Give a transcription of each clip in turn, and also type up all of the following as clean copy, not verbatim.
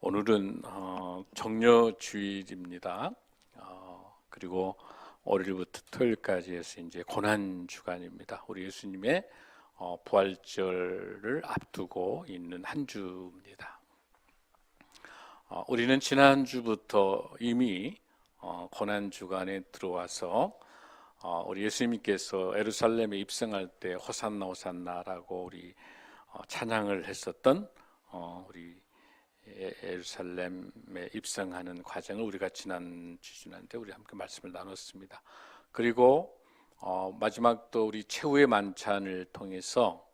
오늘은 정려주일입니다. 그리고 월요일부터 토요일까지 해서 이제 고난 주간입니다. 우리 예수님의 부활절을 앞두고 있는 한 주입니다. 우리는 지난 주부터 이미 고난 주간에 들어와서 우리 예수님께서 예루살렘에 입성할 때 호산나 호산나라고 우리 찬양을 했었던 우리 예루살렘에 입성하는 과정을 우리가 지난 주간에 우리 함께 말씀을 나눴습니다. 그리고 마지막 또 우리 최후의 만찬을 통해서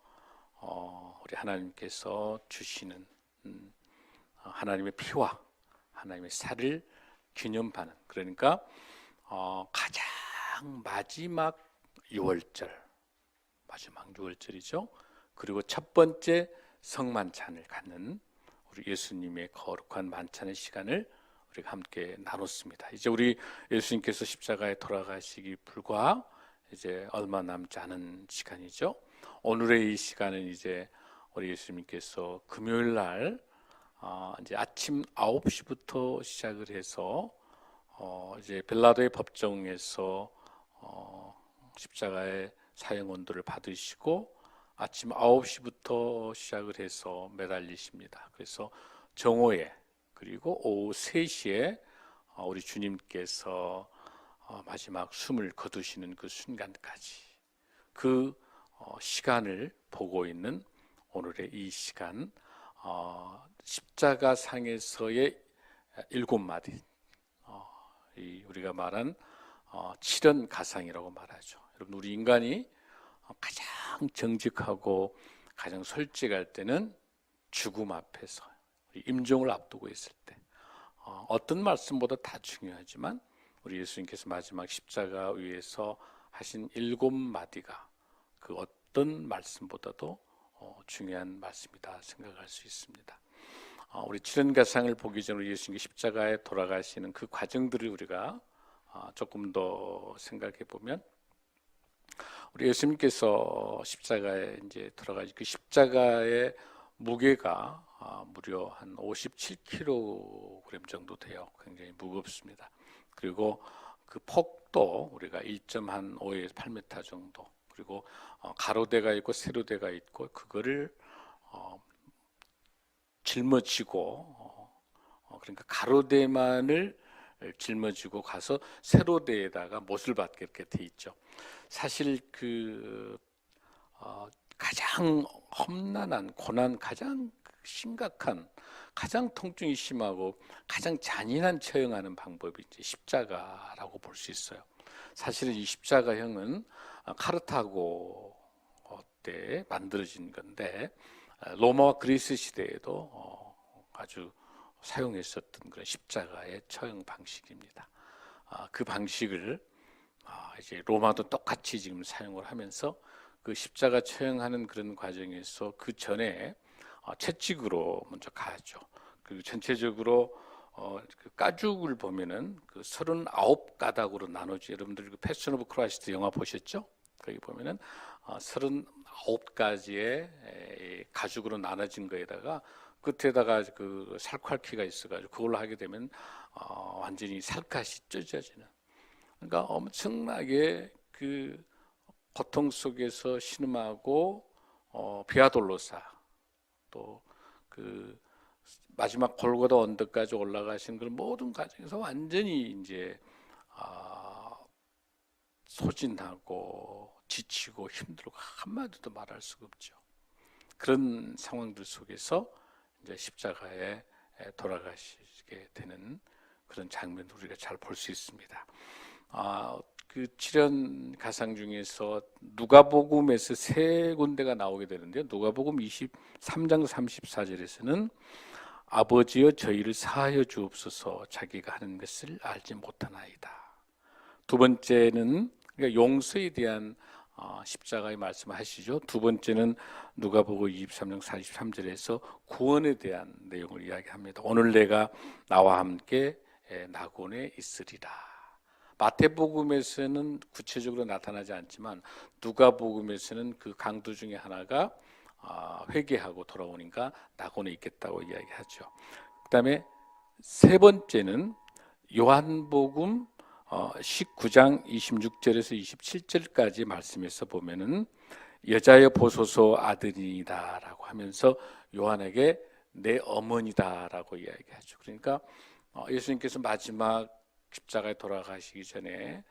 우리 하나님께서 주시는 하나님의 피와 하나님의 살을 기념하는, 그러니까 가장 마지막 마지막 유월절이죠. 그리고 첫 번째 성만찬을 갖는 우리 예수님의 거룩한 만찬의 시간을 우리가 함께 나눴습니다. 이제 우리 예수님께서 십자가에 돌아가시기 불과 이제 얼마 남지 않은 시간이죠. 오늘의 이 시간은 이제 우리 예수님께서 금요일 날 이제 아침 9시부터 시작을 해서 이제 빌라도의 법정에서 십자가의 사형 언도를 받으시고 아침 9시부터 시작을 해서 매달리십니다. 그래서 정오에 그리고 오후 3시에 우리 주님께서 마지막 숨을 거두시는 그 순간까지 그 시간을 보고 있는 오늘의 이 시간, 십자가 상에서의 7마디, 우리가 말한 칠연 가상이라고 말하죠. 여러분, 우리 인간이 가장 정직하고 가장 솔직할 때는 죽음 앞에서, 임종을 앞두고 있을 때 어떤 말씀보다 다 중요하지만 우리 예수님께서 마지막 십자가 위에서 하신 7마디가 그 어떤 말씀보다도 중요한 말씀이다 생각할 수 있습니다. 우리 칠연가상을 보기 전에 우리 예수님이 십자가에 돌아가시는 그 과정들을 우리가 조금 더 생각해 보면, 우리 예수님께서 십자가에 이제 돌아가시 그 십자가의 무게가 무려 한 57kg 정도 돼요. 굉장히 무겁습니다. 그리고 그 폭도 우리가 1.5에서 8m 정도, 그리고 가로대가 있고 세로대가 있고 그거를 짊어지고 그러니까 가로대만을 짊어지고 가서 세로대에다가 못을 받게 이렇게 돼 있죠. 사실 그 가장 험난한 고난, 가장 심각한, 가장 통증이 심하고 가장 잔인한 처형하는 방법이 이제 십자가라고 볼 수 있어요. 사실은 이 십자가형은 카르타고 때 만들어진 건데 로마와 그리스 시대에도 아주 사용했었던 그런 십자가의 처형 방식입니다. 그 방식을 이제 로마도 똑같이 지금 사용을 하면서 그 십자가 처형하는 그런 과정에서 그 전에 채찍으로 먼저 가죠. 그리고 전체적으로 그 가죽을 보면은 그 39가닥으로 나누죠. 여러분들 그 패션 오브 크라이스트 영화 보셨죠? 거기 보면은 39가지의 가죽으로 나눠진 거에다가 끝에다가 그 살칼키가 있어가지고 그걸로 하게 되면 완전히 살갗이 찢어지는, 그러니까 엄청나게 그 고통 속에서 신음하고 비아돌로사, 또 그 마지막 골고다 언덕까지 올라가신 그런 모든 과정에서 완전히 이제 소진하고 지치고 힘들고 한마디도 말할 수가 없죠. 그런 상황들 속에서 이제 십자가에 돌아가시게 되는 그런 장면을 우리가 잘 볼 수 있습니다. 그 칠연 가상 중에서 누가복음에서 3군데가 나오게 되는데요. 누가복음 23장 34절에서는 아버지여 저희를 사하여 주옵소서 자기가 하는 것을 알지 못하나이다. 두 번째는 그러니까 용서에 대한 십자가의 말씀하시죠. 두 번째는 누가복음 23장 43절에서 구원에 대한 내용을 이야기합니다. 오늘 내가 나와 함께 낙원에 있으리라. 마태복음에서는 구체적으로 나타나지 않지만 누가복음에서는 그 강도 중에 하나가 회개하고 돌아오니까 낙원에 있겠다고 이야기하죠. 그다음에 세 번째는 요한복음 19장 26절에서 27절까지 말씀에서 보면은 여자여 보소서 아들이다라고 하면서 요한에게 내 어머니다라고 이야기하죠. 그러니까 예수님께서 마지막 십자가에 돌아가시기 전에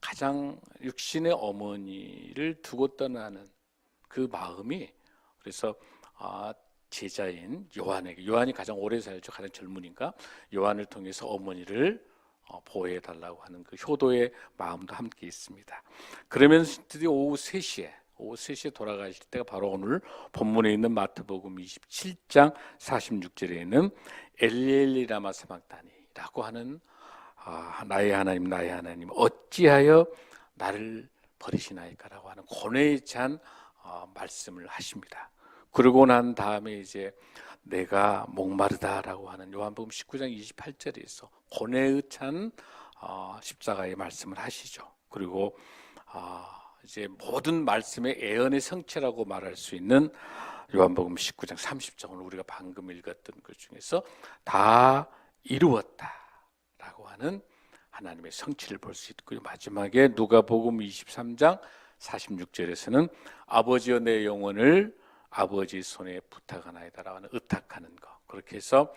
가장 육신의 어머니를 두고 떠나는 그 마음이, 그래서 제자인 요한에게, 요한이 가장 오래 살죠. 가장 젊으니까 요한을 통해서 어머니를 보호해 달라고 하는 그 효도의 마음도 함께 있습니다. 그러면서 드디어 오후 3시에 돌아가실 때가 바로 오늘 본문에 있는 마태복음 27장 46절에 있는 엘리 라마 사막다니라고 하는 나의 하나님 어찌하여 나를 버리시나이까라고 하는 고뇌에 찬 말씀을 하십니다. 그러고 난 다음에 이제 내가 목마르다라고 하는 요한복음 19장 28절에서 고뇌에 찬 십자가의 말씀을 하시죠. 그리고 이제 모든 말씀의 애언의 성취라고 말할 수 있는 요한복음 19장 30절, 우리가 방금 읽었던 것 중에서 다 이루었다라고 하는 하나님의 성취를 볼 수 있고요. 마지막에 누가복음 23장 46절에서는 아버지여 내 영혼을 아버지 손에 부탁하나이다라고 하는 의탁하는 것. 그렇게 해서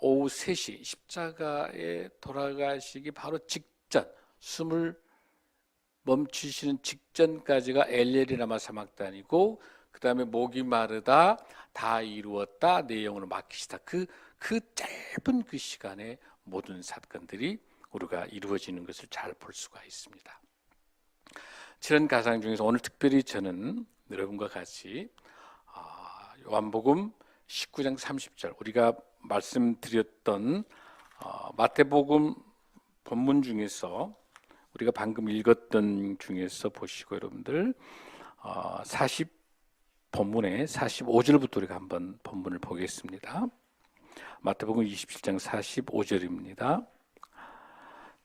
오후 3시 십자가에 돌아가시기 바로 직전, 숨을 멈추시는 직전까지가 엘리 라마 사막단이고, 그 다음에 목이 마르다 다 이루었다 내 영혼을 맡기시다, 그 짧은 그 시간에 모든 사건들이 우리가 이루어지는 것을 잘 볼 수가 있습니다. 이런 가상 중에서 오늘 특별히 저는 여러분과 같이 요한복음 19장 30절, 우리가 말씀드렸던 마태복음 본문 중에서 우리가 방금 읽었던 중에서 보시고, 여러분들 본문의 45절부터 우리가 한번 본문을 보겠습니다. 마태복음 27장 45절입니다.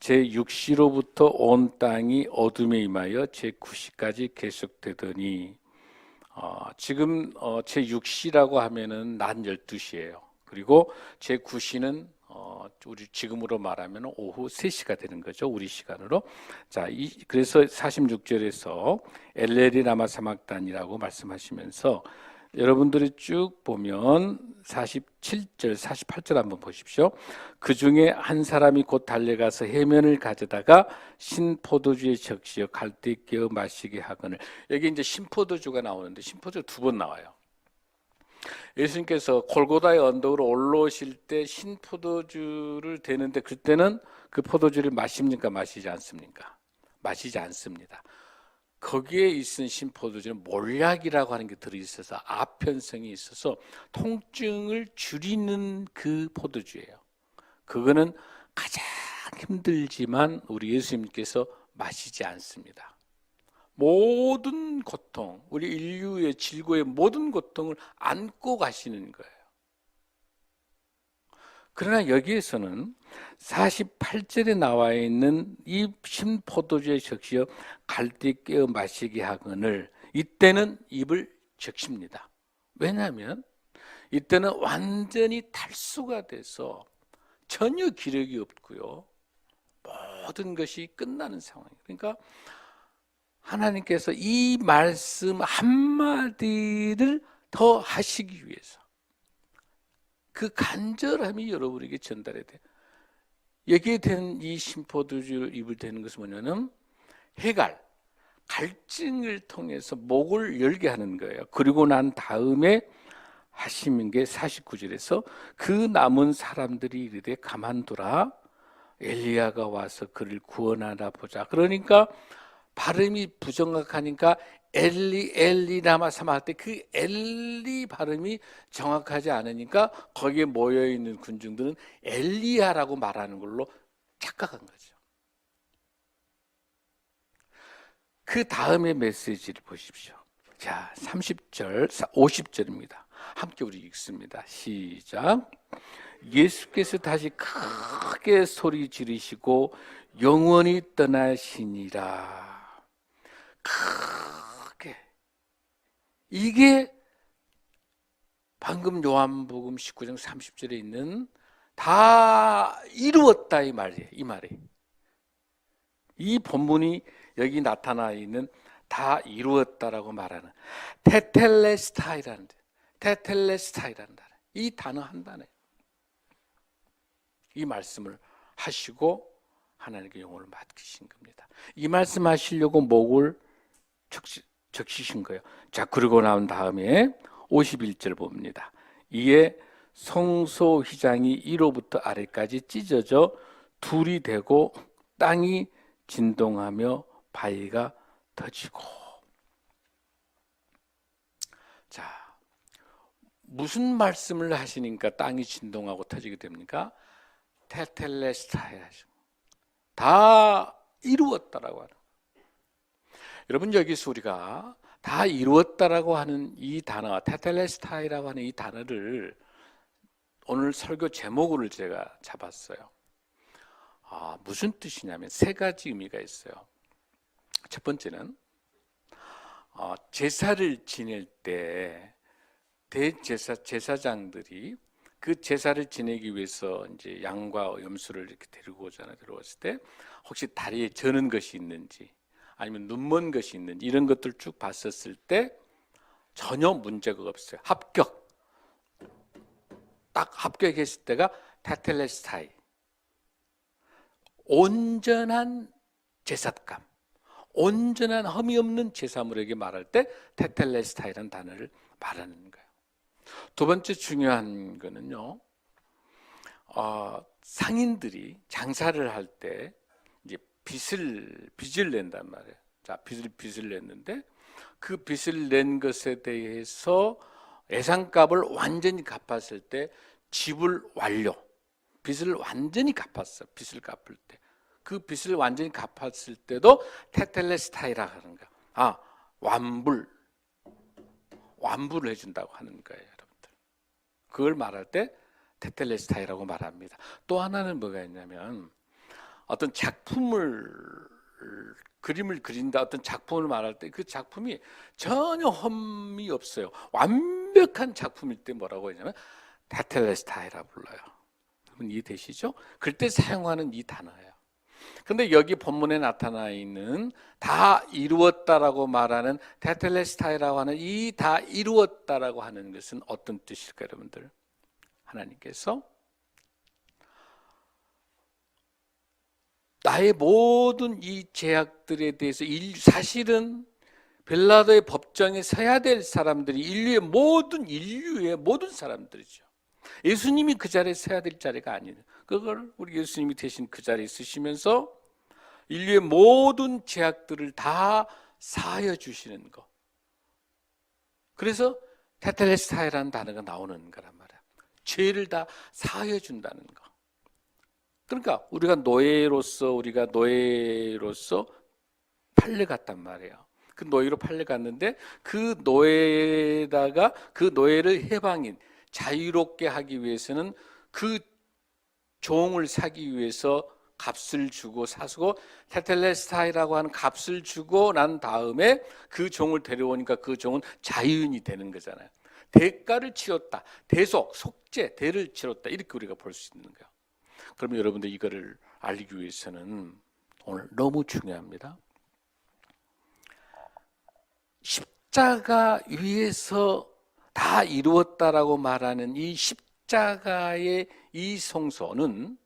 제6시로부터 온 땅이 어둠에 임하여 제9시까지 계속되더니, 지금 제6시라고 하면은 낮 12시예요. 그리고 제9시는 우리 지금으로 말하면 오후 3시가 되는 거죠. 우리 시간으로. 자, 그래서 46절에서 엘레리 라마 사막단이라고 말씀하시면서 여러분들이 쭉 보면 47절, 48절 한번 보십시오. 그 중에 한 사람이 곧 달려가서 해면을 가져다가 신포도주에 적시어 갈대 깨어 마시게 하거늘. 여기 이제 신포도주가 나오는데 신포도주 두 번 나와요. 예수님께서 골고다의 언덕으로 올라오실 때 신포도주를 대는데, 그때는 그 포도주를 마십니까 마시지 않습니까? 마시지 않습니다. 거기에 있은 신포도주는 몰약이라고 하는 게 들어있어서 아편성이 있어서 통증을 줄이는 그 포도주예요. 그거는 가장 힘들지만 우리 예수님께서 마시지 않습니다. 모든 고통, 우리 인류의 질고의 모든 고통을 안고 가시는 거예요. 그러나 여기에서는 48절에 나와 있는 이 신포도주에 적시어 갈대 깨어 마시게 하거늘, 이때는 입을 적십니다. 왜냐하면 이때는 완전히 탈수가 돼서 전혀 기력이 없고요, 모든 것이 끝나는 상황이에요. 그러니까 하나님께서 이 말씀 한마디를 더 하시기 위해서 그 간절함이 여러분에게 전달이 돼요. 여기에 된 이 신포도주 입을 대는 것은 뭐냐면 갈증을 통해서 목을 열게 하는 거예요. 그리고 난 다음에 하시는 게 49절에서 그 남은 사람들이 이르되 가만두라, 엘리야가 와서 그를 구원하나 보자. 그러니까 발음이 부정확하니까 엘리 라마 사막 때 그 엘리 발음이 정확하지 않으니까 거기에 모여있는 군중들은 엘리야라고 말하는 걸로 착각한 거죠. 그 다음에 메시지를 보십시오. 자, 30절, 50절입니다. 함께 우리 읽습니다. 시작. 예수께서 다시 크게 소리 지르시고 영원히 떠나시니라. 크게. 이게 방금 요한복음 19장 30절에 있는 다 이루었다 이 말이에요. 이 말이. 이 본문이 여기 나타나 있는 다 이루었다라고 말하는 테텔레스타이라는 테텔레스타이라는 단어. 이 단어 한 단어예요. 이 말씀을 하시고 하나님께 영혼을 맡기신 겁니다. 이 말씀 하시려고 목을 적시신 거예요. 자, 그러고 나온 다음에 51절 봅니다. 이에 성소 휘장이 위로부터 아래까지 찢어져 둘이 되고 땅이 진동하며 바위가 터지고. 자, 무슨 말씀을 하시니까 땅이 진동하고 터지게 됩니까? 테텔레스타이 하시고 다 이루었다라고 하는. 여러분, 여기서 우리가 다 이루었다라고 하는 이 단어, 테텔레스타이라고 하는 이 단어를 오늘 설교 제목으로 제가 잡았어요. 무슨 뜻이냐면 세 가지 의미가 있어요. 첫 번째는 제사를 지낼 때 제사장들이 그 제사를 지내기 위해서 이제 양과 염소를 이렇게 데리고 오잖아요. 들어왔을 때 혹시 다리에 저는 것이 있는지 아니면 눈먼 것이 있는지 이런 것들 쭉 봤었을 때 전혀 문제가 없어요. 합격. 딱 합격했을 때가 테텔레스타이. 온전한 제삿감, 온전한 흠이 없는 제사물에게 말할 때 테텔레스타이라는 단어를 말하는 거예요. 두 번째 중요한 거는요, 상인들이 장사를 할 때 이제 빚을 낸단 말이에요. 자, 빚을 냈는데 그 빚을 낸 것에 대해서 예상값을 완전히 갚았을 때 지불 완료. 빚을 완전히 갚았어. 빚을 갚을 때. 그 빚을 완전히 갚았을 때도 테텔레스타이라 하는 거야. 완불을 해준다고 하는 거예요, 여러분들. 그걸 말할 때 테텔레스타이라고 말합니다. 또 하나는 뭐가 있냐면 어떤 그림을 그린다, 어떤 작품을 말할 때 그 작품이 전혀 흠이 없어요. 완벽한 작품일 때 뭐라고 하냐면 테텔레스타이라 불러요. 여러분 이해되시죠? 그럴 때 사용하는 이 단어예요. 그런데 여기 본문에 나타나 있는 다 이루었다라고 말하는 테텔레스타이라고 하는 이 다 이루었다라고 하는 것은 어떤 뜻일까요, 여러분들? 하나님께서 나의 모든 이 제약들에 대해서 사실은 빌라도의 법정에 서야 될 사람들이 인류의 모든 사람들이죠. 예수님이 그 자리에 서야 될 자리가 아니에요. 그걸 우리 예수님이 대신 그 자리에 서시면서 인류의 모든 제약들을 다 사하여 주시는 것. 그래서 테텔레스타이라는 단어가 나오는 거란 말이야. 죄를 다 사하여 준다는 거. 그러니까 우리가 노예로서 팔려갔단 말이에요. 그 노예로 팔려갔는데 그 노예에다가 그 노예를 해방인 자유롭게 하기 위해서는 그 종을 사기 위해서 값을 주고 사수고 테텔레스타이라고 하는 값을 주고 난 다음에 그 종을 데려오니까 그 종은 자유인이 되는 거잖아요. 대가를 치렀다. 속죄, 대를 치렀다. 이렇게 우리가 볼 수 있는 거예요. 그럼 여러분들 이거를 알기 위해서는 오늘 너무 중요합니다. 십자가 위에서 다 이루었다라고 말하는 이 십자가의 이 성소는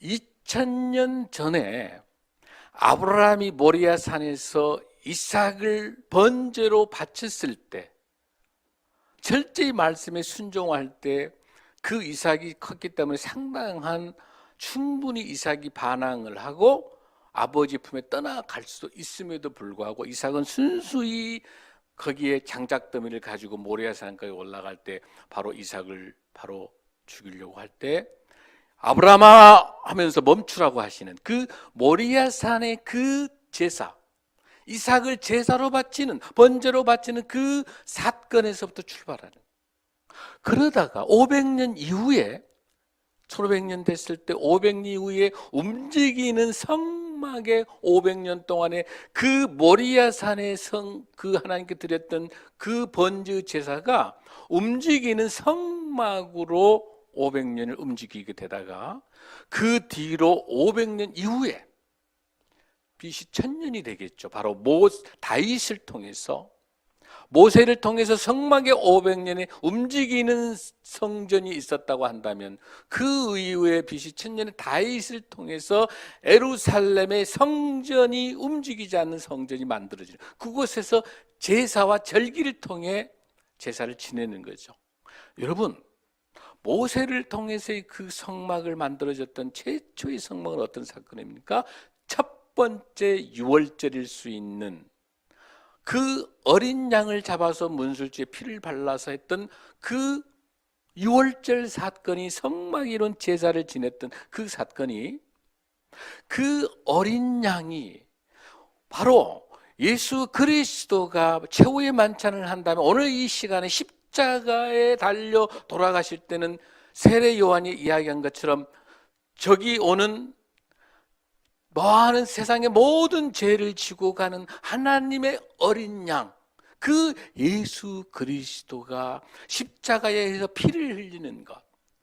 2000년 전에 아브라함이 모리아 산에서 이삭을 번제로 바쳤을 때 철저히 말씀에 순종할 때 그 이삭이 컸기 때문에 상당한 충분히 이삭이 반항을 하고 아버지 품에 떠나갈 수도 있음에도 불구하고 이삭은 순수히 거기에 장작더미를 가지고 모리아 산까지 올라갈 때 바로 이삭을 바로 죽이려고 할 때 아브라함아 하면서 멈추라고 하시는 그 모리아 산의 그 제사, 이삭을 제사로 바치는, 번제로 바치는 그 사건에서부터 출발하는. 그러다가 500년 이후에 1500년 됐을 때 500년 이후에 움직이는 성막의 500년 동안에 그 모리아 산의 그 하나님께 드렸던 그 번제 제사가 움직이는 성막으로 500년을 움직이게 되다가 그 뒤로 500년 이후에 BC 1000년이 되겠죠. 바로 다윗을 통해서, 모세를 통해서 성막의 500년에 움직이는 성전이 있었다고 한다면 그 이후에 BC 1000년에 다윗을 통해서 예루살렘의 성전이 움직이지 않는 성전이 만들어지는, 그곳에서 제사와 절기를 통해 제사를 지내는 거죠. 여러분, 모세를 통해서 그 성막을 만들어졌던 최초의 성막은 어떤 사건입니까? 첫 번째 유월절일 수 있는 그 어린 양을 잡아서 문술주에 피를 발라서 했던 그 유월절 사건이, 성막에 이룬 제사를 지냈던 그 사건이, 그 어린 양이 바로 예수 그리스도가 최후의 만찬을 한다면 오늘 이 시간에 십자가에 달려 돌아가실 때는 세례 요한이 이야기한 것처럼 저기 오는 많은 세상의 모든 죄를 지고 가는 하나님의 어린 양, 그 예수 그리스도가 십자가에서 피를 흘리는 것.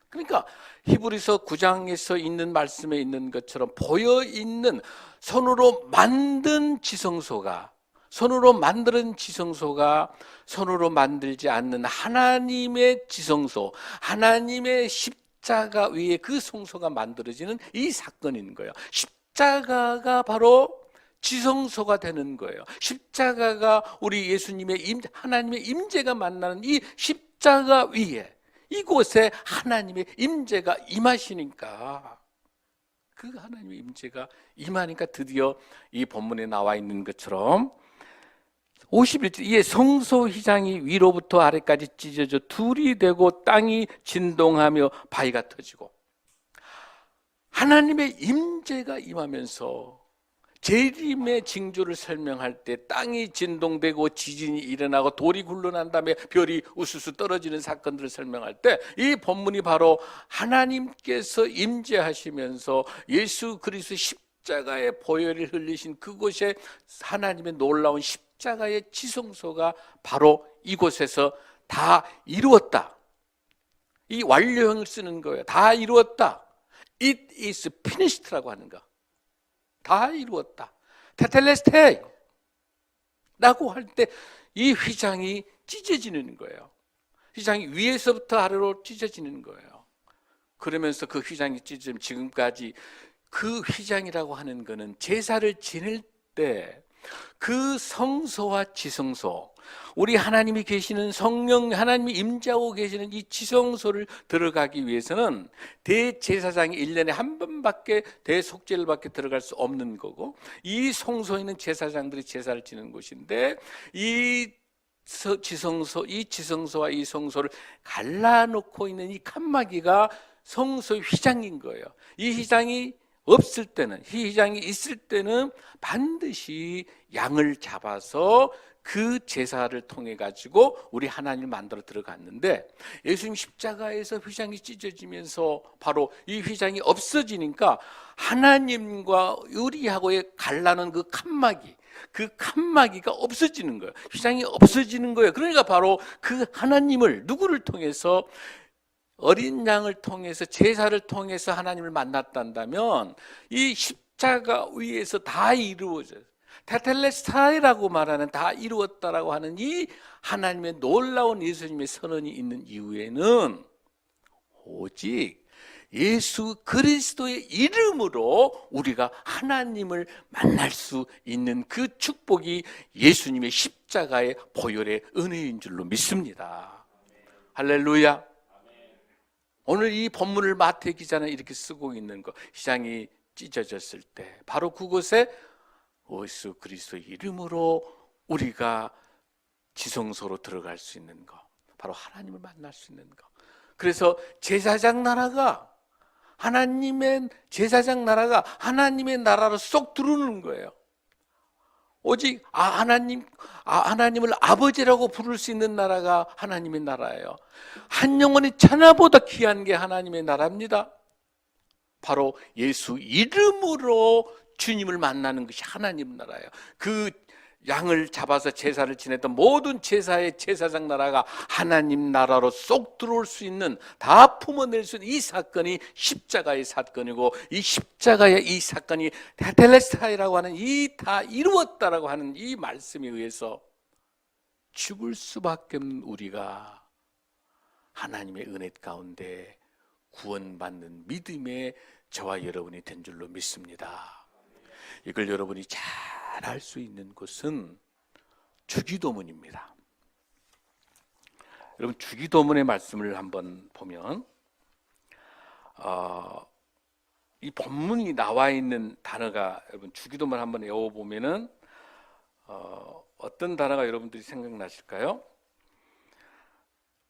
그러니까 히브리서 9장에서 있는 말씀에 있는 것처럼 보여있는 손으로 만든 지성소가, 손으로 만드는 지성소가 손으로 만들지 않는 하나님의 지성소, 하나님의 십자가 위에 그 성소가 만들어지는 이 사건인 거예요. 십자가가 바로 지성소가 되는 거예요. 십자가가 우리 예수님의 하나님의 임재가 만나는 이 십자가 위에, 이곳에 하나님의 임재가 임하시니까, 그 하나님의 임재가 임하니까 드디어 이 본문에 나와 있는 것처럼 51절, 이에 성소 휘장이 위로부터 아래까지 찢어져 둘이 되고 땅이 진동하며 바위가 터지고, 하나님의 임재가 임하면서 재림의 징조를 설명할 때 땅이 진동되고 지진이 일어나고 돌이 굴러난 다음에 별이 우수수 떨어지는 사건들을 설명할 때 이 본문이 바로 하나님께서 임재하시면서 예수 그리스도 십자가의 보혈을 흘리신 그곳에 하나님의 놀라운 십자가의 지성소가 바로 이곳에서 다 이루었다. 이 완료형을 쓰는 거예요. 다 이루었다. It is finished라고 하는 거. 다 이루었다. 테텔레스테 라고 할 때 이 휘장이 찢어지는 거예요. 휘장이 위에서부터 아래로 찢어지는 거예요. 그러면서 그 휘장이 찢어지면, 지금까지 그 휘장이라고 하는 거는 제사를 지낼 때 그 성소와 지성소, 우리 하나님이 계시는 성령, 하나님이 임재하고 계시는 이 지성소를 들어가기 위해서는 대제사장이 1년에 한 번밖에 대속죄일밖에 들어갈 수 없는 거고, 이 성소에 있는 제사장들이 제사를 지내는 곳인데, 이 지성소와 이 성소를 갈라놓고 있는 이 칸막이가 성소의 휘장인 거예요. 이 휘장이 없을 때는, 이 휘장이 있을 때는 반드시 양을 잡아서 그 제사를 통해 가지고 우리 하나님을 만들어 들어갔는데, 예수님 십자가에서 휘장이 찢어지면서 바로 이 휘장이 없어지니까 하나님과 우리하고의 갈라는 그 칸막이가 없어지는 거예요. 휘장이 없어지는 거예요. 그러니까 바로 그 하나님을, 누구를 통해서, 어린 양을 통해서, 제사를 통해서 하나님을 만났단다면 이 십자가 위에서 다 이루어져요. 테텔레스타이라고 말하는 다 이루었다라고 하는 이 하나님의 놀라운 예수님의 선언이 있는 이후에는 오직 예수 그리스도의 이름으로 우리가 하나님을 만날 수 있는 그 축복이 예수님의 십자가의 보혈의 은혜인 줄로 믿습니다. 할렐루야. 오늘 이 본문을 마태 기자는 이렇게 쓰고 있는 거, 휘장이 찢어졌을 때 바로 그곳에 예수 그리스도의 이름으로 우리가 지성소로 들어갈 수 있는 거, 바로 하나님을 만날 수 있는 거. 그래서 제사장 나라가, 하나님의 제사장 나라가 하나님의 나라로 쏙 들어오는 거예요. 오직 하나님을 아버지라고 부를 수 있는 나라가 하나님의 나라예요. 한 영혼의 천하보다 귀한 게 하나님의 나라입니다. 바로 예수 이름으로 주님을 만나는 것이 하나님 나라예요. 그 양을 잡아서 제사를 지냈던 모든 제사의 제사장 나라가 하나님 나라로 쏙 들어올 수 있는, 다 품어낼 수 있는 이 사건이 십자가의 사건이고, 이 십자가의 이 사건이 테텔레스타이라고 하는 이 다 이루었다라고 하는 이 말씀에 의해서 죽을 수밖에 없는 우리가 하나님의 은혜 가운데 구원받는 믿음의 저와 여러분이 된 줄로 믿습니다. 이걸 여러분이 잘 알 수 있는 곳은 주기도문입니다. 여러분, 주기도문의 말씀을 한번 보면 이 본문이 나와 있는 단어가, 여러분 주기도문 한번 외워보면은 어떤 단어가 여러분들이 생각나실까요?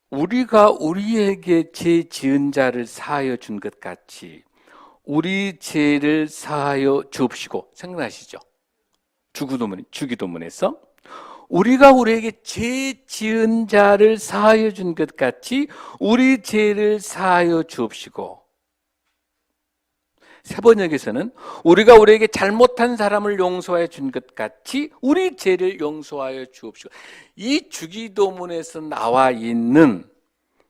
우리가 우리에게 죄 지은 자를 사하여 준 것 같이 우리 죄를 사하여 주옵시고, 생각나시죠? 주기도문에서 우리가 우리에게 죄 지은 자를 사하여 준 것 같이 우리 죄를 사하여 주옵시고, 세번역에서는 우리가 우리에게 잘못한 사람을 용서하여 준 것 같이 우리 죄를 용서하여 주옵시고. 이 주기도문에서 나와 있는,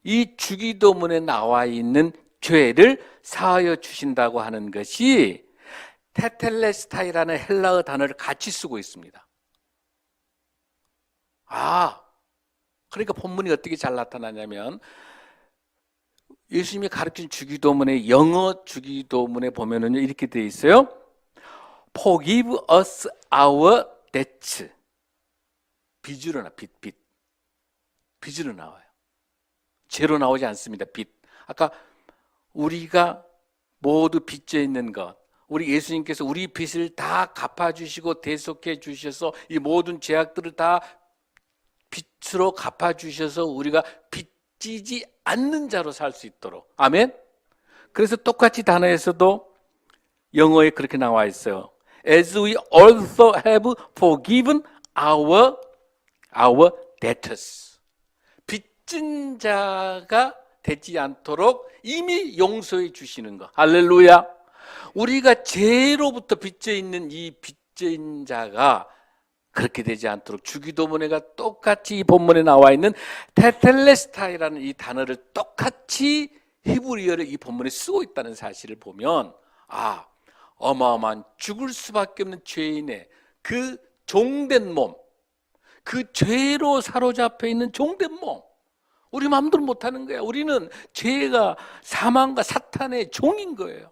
이 주기도문에 나와 있는 죄를 사하여 주신다고 하는 것이 테텔레스타이라는 헬라어 단어를 같이 쓰고 있습니다. 그러니까 본문이 어떻게 잘 나타나냐면, 예수님이 가르친 주기도문의 영어 주기도문에 보면은 이렇게 되어 있어요. Forgive us our debts. 빚으로 빚으로 나와요. 죄로 나오지 않습니다. 빚. 아까 우리가 모두 빚져 있는 것, 우리 예수님께서 우리 빚을 다 갚아주시고 대속해 주셔서 이 모든 죄악들을 다 빚으로 갚아주셔서 우리가 빚지지 않는 자로 살 수 있도록. 아멘. 그래서 똑같이 단어에서도 영어에 그렇게 나와 있어요. As we also have forgiven our debtors. 빚진 자가 되지 않도록 이미 용서해 주시는 것. 할렐루야. 우리가 죄로부터 빚져 있는 이 빚진 자가 그렇게 되지 않도록 주기도문에가 똑같이 이 본문에 나와 있는 테텔레스타이라는 이 단어를 똑같이 히브리어를 이 본문에 쓰고 있다는 사실을 보면, 어마어마한 죽을 수밖에 없는 죄인의 그 종된 몸, 그 죄로 사로잡혀 있는 종된 몸, 우리 마음대로 못하는 거야. 우리는 죄가 사망과 사탄의 종인 거예요.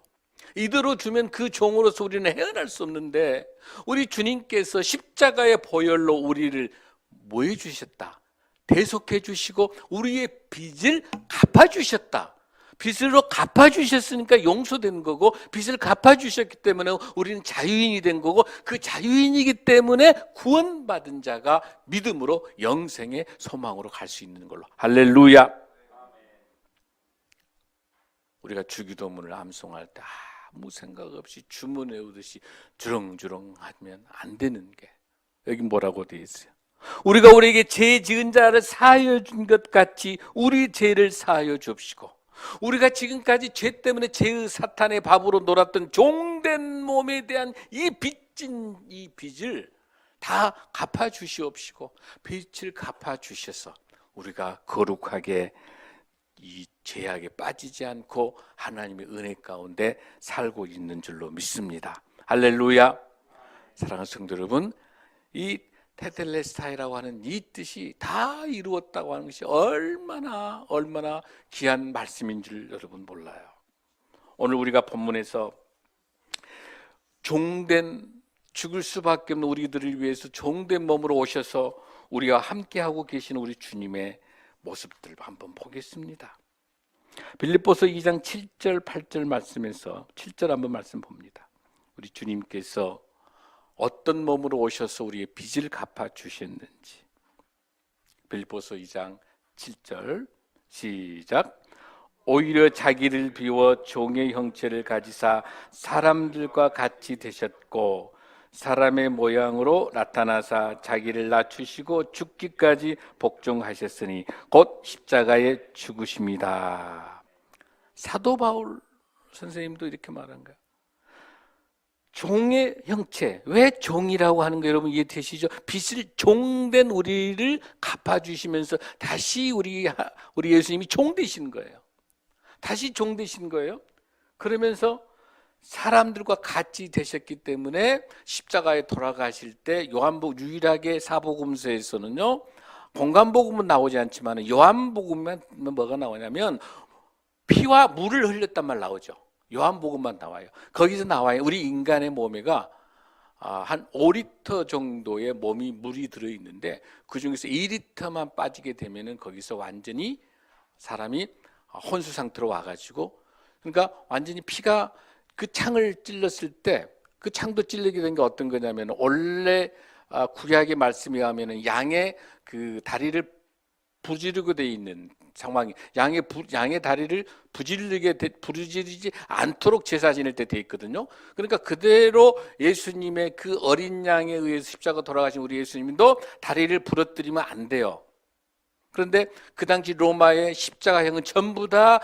이대로 주면 그 종으로서 우리는 헤어날 수 없는데, 우리 주님께서 십자가의 보혈로 우리를 뭐 해주셨다? 대속해 주시고 우리의 빚을 갚아주셨다. 빚으로 갚아주셨으니까 용서된 거고, 빚을 갚아주셨기 때문에 우리는 자유인이 된 거고, 그 자유인이기 때문에 구원받은 자가 믿음으로 영생의 소망으로 갈 수 있는 걸로. 할렐루야. 우리가 주기도문을 암송할 때 아무 생각 없이 주문 외우듯이 주렁주렁 하면 안 되는 게, 여기 뭐라고 되어 있어요? 우리가 우리에게 죄 지은 자를 사하여 준 것 같이 우리 죄를 사하여 주옵시고, 우리가 지금까지 죄 때문에 죄의 사탄의 밥으로 놀았던 종된 몸에 대한 이 빚진 이 빚을 다 갚아주시옵시고, 빚을 갚아주셔서 우리가 거룩하게 이 죄악에 빠지지 않고 하나님의 은혜 가운데 살고 있는 줄로 믿습니다. 할렐루야. 사랑하는 성도 여러분, 이 테텔레스타이라고 하는 이 뜻이 다 이루었다고 하는 것이 얼마나 귀한 말씀인 줄 여러분 몰라요. 오늘 우리가 본문에서 종된, 죽을 수밖에 없는 우리들을 위해서 종된 몸으로 오셔서 우리와 함께하고 계시는 우리 주님의 모습들을 한번 보겠습니다. 빌립보서 2장 7절 8절 말씀에서 7절 한번 말씀 봅니다. 우리 주님께서 어떤 몸으로 오셔서 우리의 빚을 갚아주셨는지. 빌립보서 2장 7절 시작. 오히려 자기를 비워 종의 형체를 가지사 사람들과 같이 되셨고 사람의 모양으로 나타나사 자기를 낮추시고 죽기까지 복종하셨으니 곧 십자가에 죽으십니다. 사도 바울 선생님도 이렇게 말한 거예요. 종의 형체. 왜 종이라고 하는 거 여러분 이해되시죠? 빚을 종된 우리를 갚아주시면서 다시 우리 예수님이 종 되시는 거예요. 다시 종 되신 거예요. 그러면서 사람들과 같이 되셨기 때문에 십자가에 돌아가실 때 요한복음 유일하게 사복음서에서는요, 공간복음은 나오지 않지만 요한복음만 뭐가 나오냐면 피와 물을 흘렸단 말 나오죠. 요한복음만 나와요. 거기서 나와요. 우리 인간의 몸에가 한 5리터 정도의 몸이 물이 들어있는데 그 중에서 2리터만 빠지게 되면은 거기서 완전히 사람이 혼수 상태로 와가지고, 그러니까 완전히 피가 그 창을 찔렀을 때, 그 창도 찔리게 된 게 어떤 거냐면 원래 구약의 말씀에 하면은 양의 그 다리를 부지르고 돼 있는 상황이, 양의 다리를 부지르지 않도록 제사 지낼 때 돼 있거든요. 그러니까 그대로 예수님의 그 어린 양에 의해서 십자가 돌아가신 우리 예수님도 다리를 부러뜨리면 안 돼요. 그런데 그 당시 로마의 십자가형은 전부 다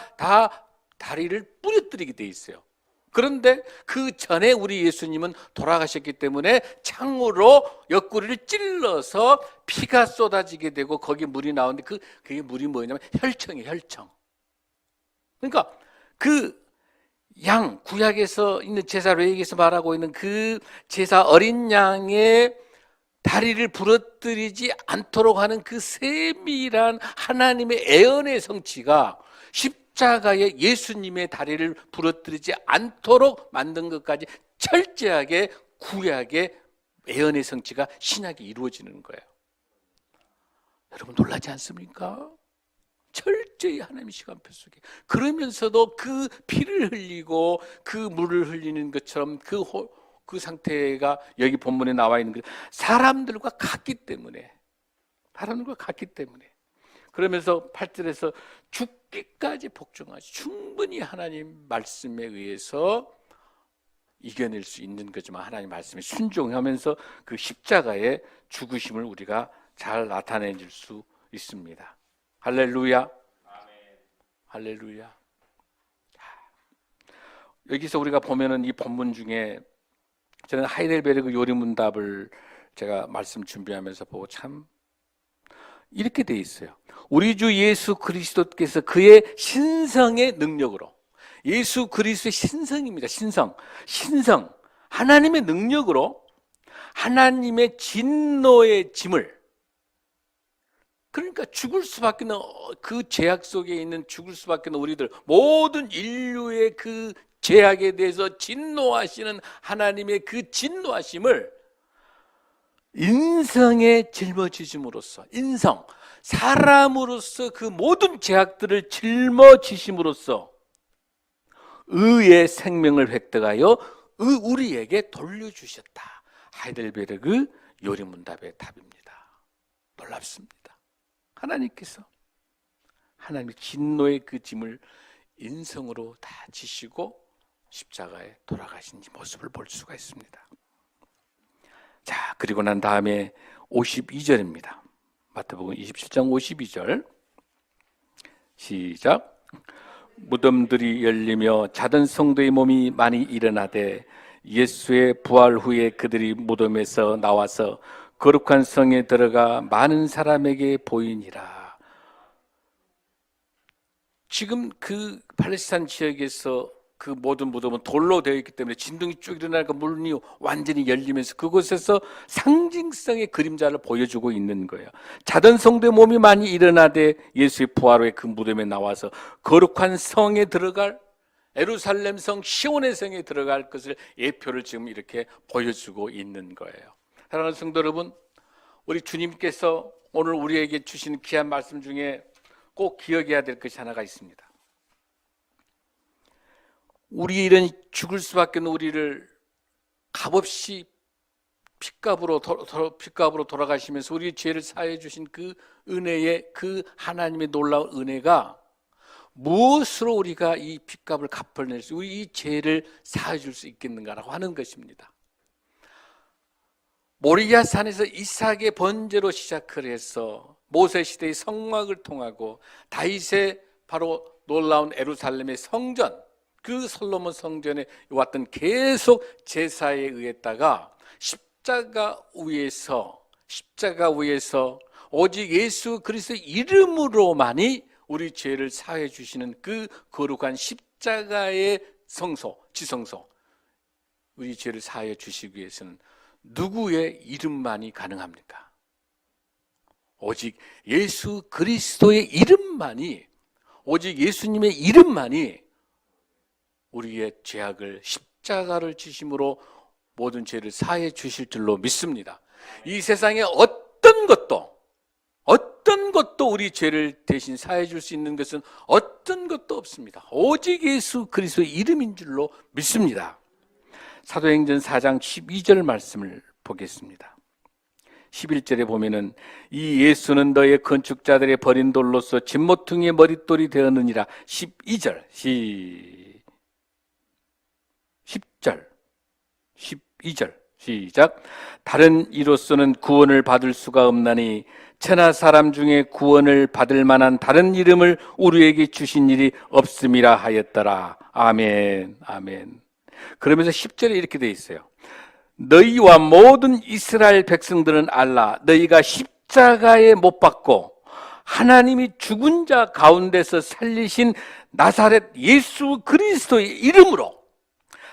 다리를 부러뜨리게 돼 있어요. 그런데 그 전에 우리 예수님은 돌아가셨기 때문에 창으로 옆구리를 찔러서 피가 쏟아지게 되고 거기 물이 나오는데 그게 물이 뭐냐면 혈청이에요, 혈청. 그러니까 그 양, 구약에서 있는 제사, 레위기에서 말하고 있는 그 제사 어린 양의 다리를 부러뜨리지 않도록 하는 그 세밀한 하나님의 애언의 성취가 십자가에 예수님의 다리를 부러뜨리지 않도록 만든 것까지 철저하게 구약의 애언의 성취가 신약에 이루어지는 거예요. 여러분 놀라지 않습니까? 철저히 하나님의 시간표 속에, 그러면서도 그 피를 흘리고 그 물을 흘리는 것처럼 그 상태가 여기 본문에 나와 있는 거예요. 사람들과 같기 때문에, 그러면서 8절에서 죽기까지 복종하시, 충분히 하나님 말씀에 의해서 이겨낼 수 있는 거지만 하나님 말씀에 순종하면서 그 십자가의 죽으심을 우리가 잘 나타내줄 수 있습니다. 할렐루야. 할렐루야. 여기서 우리가 보면은 이 본문 중에 저는 하이델베르그 요리문답을 제가 말씀 준비하면서 보고 참 이렇게 돼 있어요. 우리 주 예수 그리스도께서 그의 신성의 능력으로, 예수 그리스도의 신성입니다. 신성, 하나님의 능력으로 하나님의 진노의 짐을, 그러니까 죽을 수밖에 없는 그 죄악 속에 있는 죽을 수밖에 없는 우리들, 모든 인류의 그 죄악에 대해서 진노하시는 하나님의 그 진노하심을 인성에 짊어지심으로써, 인성, 사람으로서 그 모든 죄악들을 짊어지심으로써 의의 생명을 획득하여 우리에게 돌려주셨다. 하이델베르그 요리문답의 답입니다. 놀랍습니다. 하나님께서 하나님의 진노의 그 짐을 인성으로 다 지시고 십자가에 돌아가신 이 모습을 볼 수가 있습니다. 자, 그리고 난 다음에 52절입니다. 마태복음 27장 52절 시작. 무덤들이 열리며 자던 성도의 몸이 많이 일어나되 예수의 부활 후에 그들이 무덤에서 나와서 거룩한 성에 들어가 많은 사람에게 보이니라. 지금 그 팔레스타인 지역에서 그 모든 무덤은 돌로 되어 있기 때문에 진동이 쭉 일어나니까 문이 완전히 열리면서 그곳에서 상징성의 그림자를 보여주고 있는 거예요. 자던 성도의 몸이 많이 일어나되 예수의 부활 후에 그 무덤에 나와서 거룩한 성에 들어갈, 예루살렘 성 시온의 성에 들어갈 것을 예표를 지금 이렇게 보여주고 있는 거예요. 사랑하는 성도 여러분, 우리 주님께서 오늘 우리에게 주시는 귀한 말씀 중에 꼭 기억해야 될 것이 하나가 있습니다. 우리 이런 죽을 수밖에 없는 우리를 값없이 핏값으로 돌아가시면서 우리의 죄를 사해 주신 그 은혜의, 그 하나님의 놀라운 은혜가 무엇으로 우리가 이 핏값을 갚아낼 수, 우리 이 죄를 사해 줄 수 있겠는가라고 하는 것입니다. 모리아 산에서 이삭의 번제로 시작을 해서 모세 시대의 성막을 통하고 다윗의 바로 놀라운 예루살렘의 성전, 그 솔로몬 성전에 왔던 계속 제사에 의했다가 십자가 위에서 오직 예수 그리스도의 이름으로만이 우리 죄를 사해 주시는 그 거룩한 십자가의 지성소, 우리 죄를 사해 주시기 위해서는 누구의 이름만이 가능합니까? 오직 예수 그리스도의 이름만이, 오직 예수님의 이름만이 우리의 죄악을 십자가를 지심으로 모든 죄를 사해 주실 줄로 믿습니다. 이 세상에 어떤 것도 우리 죄를 대신 사해 줄 수 있는 것은 어떤 것도 없습니다. 오직 예수 그리스도의 이름인 줄로 믿습니다. 사도행전 4장 12절 말씀을 보겠습니다. 11절에 보면은 이 예수는 너의 건축자들의 버린 돌로서 진모퉁이의 머릿돌이 되었느니라. 12절 12절 시작. 다른 이로서는 구원을 받을 수가 없나니 천하 사람 중에 구원을 받을 만한 다른 이름을 우리에게 주신 일이 없음이라 하였더라. 아멘. 아멘. 그러면서 10절에 이렇게 돼 있어요. 너희와 모든 이스라엘 백성들은 알라. 너희가 십자가에 못 박고 하나님이 죽은 자 가운데서 살리신 나사렛 예수 그리스도의 이름으로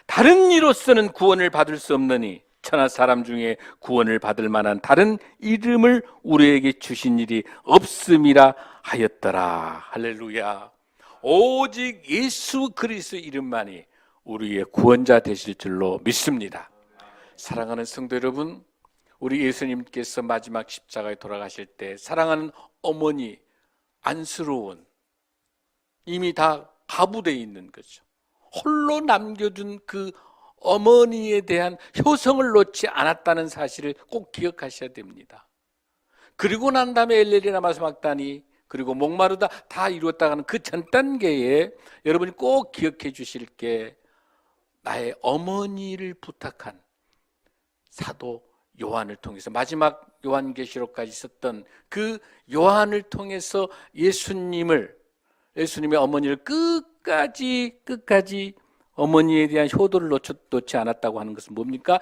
다른 이로서는 구원을 받을 수 없느니 천하 사람 중에 구원을 받을 만한 다른 이름을 우리에게 주신 일이 없음이라 하였더라. 할렐루야. 오직 예수 그리스도의 이름만이 우리의 구원자 되실 줄로 믿습니다. 사랑하는 성도 여러분, 우리 예수님께서 마지막 십자가에 돌아가실 때 사랑하는 어머니 안쓰러운, 이미 다 가부되어 있는 거죠. 홀로 남겨둔 그 어머니에 대한 효성을 놓지 않았다는 사실을 꼭 기억하셔야 됩니다. 그리고 난 다음에 엘레리 라마스 막다니, 그리고 목마르다 다 이루었다가는 그 전 단계에 여러분이 꼭 기억해 주실 게 나의 어머니를 부탁한 사도 요한을 통해서, 마지막 요한계시록까지 있었던 그 요한을 통해서 예수님의 어머니를 끝까지 어머니에 대한 효도를 놓지 않았다고 하는 것은 뭡니까?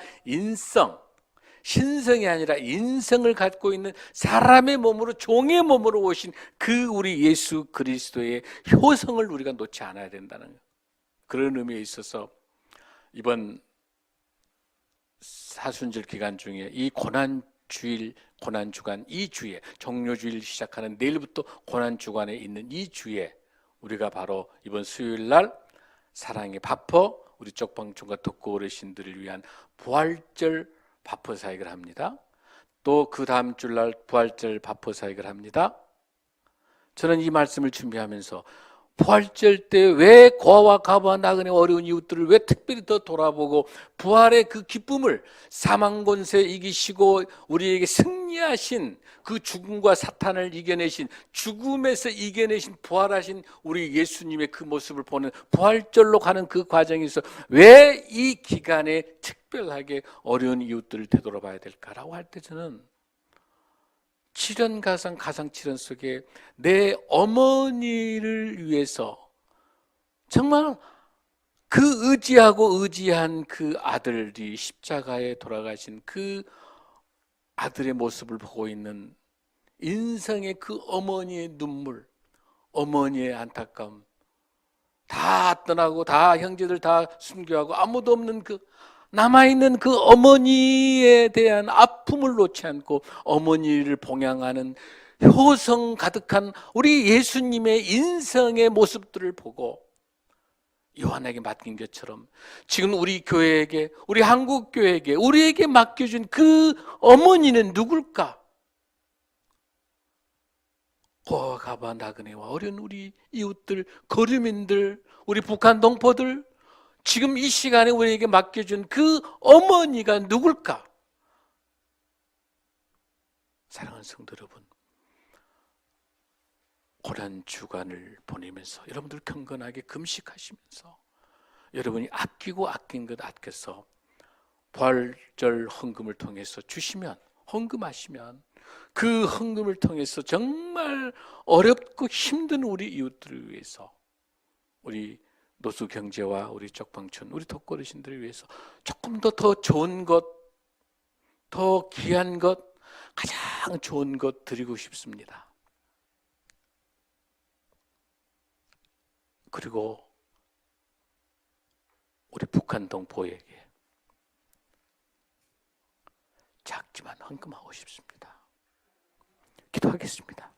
신성이 아니라 인성을 갖고 있는 사람의 몸으로, 종의 몸으로 오신 그 우리 예수 그리스도의 효성을 우리가 놓지 않아야 된다는 거예요. 그런 의미에 있어서 이번 사순절 기간 중에 이 고난주간 이 주에, 종료주일 시작하는 내일부터 고난주간에 있는 이 주에 우리가 바로 이번 수요일 날 사랑의 바퍼, 우리 쪽방촌과 덕고 어르신들을 위한 부활절 바퍼 사역을 합니다. 또 그 다음 주날 부활절 바퍼 사역을 합니다. 저는 이 말씀을 준비하면서 부활절 때 왜 고아와 가부와 나그네 어려운 이웃들을 왜 특별히 더 돌아보고 부활의 그 기쁨을, 사망 권세 이기시고 우리에게 승리하신 그 죽음과 사탄을 이겨내신, 죽음에서 이겨내신 부활하신 우리 예수님의 그 모습을 보는 부활절로 가는 그 과정에서 왜 이 기간에 특별하게 어려운 이웃들을 되돌아봐야 될까라고 할 때 저는 가상 칠연 속에 내 어머니를 위해서 정말 그 의지한 그 아들이 십자가에 돌아가신 그 아들의 모습을 보고 있는 인생의 그 어머니의 눈물, 어머니의 안타까움, 다 떠나고 다 형제들 다 순교하고 아무도 없는 그 남아있는 그 어머니에 대한 아픔을 놓지 않고 어머니를 봉양하는 효성 가득한 우리 예수님의 인성의 모습들을 보고 요한에게 맡긴 것처럼 지금 우리 교회에게, 우리 한국교회에게, 우리에게 맡겨준 그 어머니는 누굴까? 고아와 가부와 나그네와 어려운 우리 이웃들, 거류민들, 우리 북한 동포들, 지금 이 시간에 우리에게 맡겨준 그 어머니가 누굴까? 사랑하는 성도 여러분, 고난주간을 보내면서 여러분들 경건하게 금식하시면서 여러분이 아낀 것 아껴서 부활절 헌금을 통해서 주시면, 헌금하시면 그 헌금을 통해서 정말 어렵고 힘든 우리 이웃들을 위해서, 우리 노수경제와 우리 쪽방촌, 우리 독거리신들을 위해서 조금 더 좋은 것, 더 귀한 것, 가장 좋은 것 드리고 싶습니다. 그리고 우리 북한 동포에게 작지만 헌금하고 싶습니다. 기도하겠습니다.